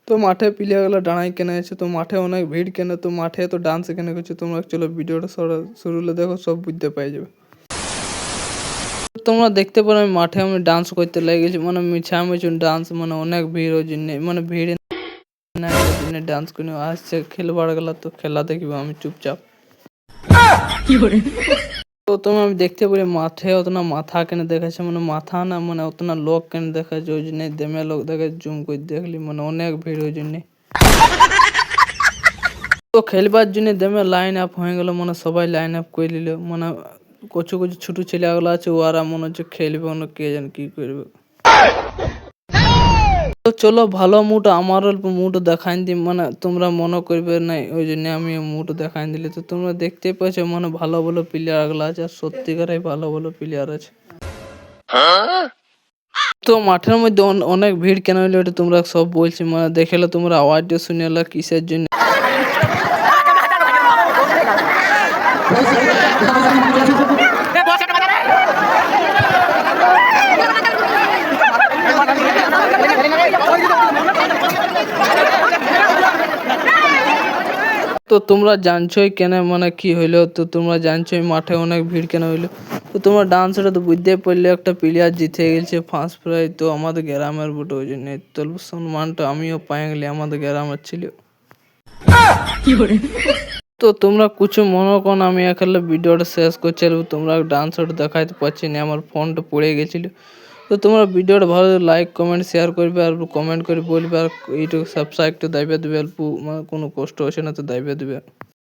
তো মাঠে প্লেয়ারগুলো দাঁড়ায় কেন আছে, তো মাঠে অনেক ভিড় কেন, তো মাঠে তো ডান্স এখানে করছে। তোমরা চলো ভিডিওটা শুরু দেখো, সব বুঝতে পাই যাবে। তোমরা দেখতে পারো আমি মাঠে আমি ডান্স করতে লেগেছি, মানে মিছামিছুন ডান্স, মানে অনেক ভিড় ওই জন্য, মানে ভিড় না ডান্স করে আসছে খেলবার গেলা, তো খেলা দেখবো আমি চুপচাপ। তো তোমার আমি দেখতে পারি মাঠে অতনা মাথা কেন দেখাচ্ছে, মানে মাথা না মানে অতনা লোক কেন দেখাচ্ছে, ওই জন্য দেমে লোক দেখাচ্ছে, জুম করে দেখলি মানে অনেক ভিড় ওই জন্য। তো খেলবার জন্য দেমে লাইন আপ হয়ে গেল, মানে সবাই লাইন আপ করে নিল, মানে কচু কচু ছোট ছেলেগুলো আছে ওরা মনে হচ্ছে খেলবে, অন্য কে জানে কি করবে। তো চলো ভালো মুড আমার অল্প মুড দেখাই দি, মানে তোমরা মনে করবে নাই ওই জন্য আমি মুড দেখাই দিলি। তো তোমরা দেখতে পাচ্ছ মানে ভালো ভালো প্লেয়ার গুলো আছে, আর সত্যিকারাই ভালো ভালো প্লেয়ার আছে। তো মাঠের মধ্যে অনেক ভিড় কেন হইলো এটা তোমরা সব বলছি, মানে দেখলে তোমরা আওয়াজটা শুনে এলো কিসের জন্য। তো তোমরা জানছোই কেন মানে কি হইলো, তো তোমরা জানছোই মাঠে অনেক ভিড় কেন হইলো। তো তোমরা ডান্সটা তো বুঝতে পারলে, একটা প্লেয়ার জিতে গেছে ফার্স্ট প্রাইজ, তো আমাদের গ্রামের বুটো ওই জন্য তো সম্মানটা আমিও পাই গেলি, আমাদের গ্রামের ছিল। তো তোমরা কিছু মনে করো আমি একালে ভিডিওটা শেষ করছি, তোমরা ডান্সটা দেখাইতে পারছি না, আমার ফোনটা পড়ে গেছিল। তো তোমরা ভিডিওটা ভালো লাইক কমেন্ট শেয়ার করবে, আর কমেন্ট করে বলবে, আর এইটুকু সাবস্ক্রাইব তো দাইবে দেবে, অল্প মানে কোনো কষ্ট হচ্ছে না তো দাইবে দেবে।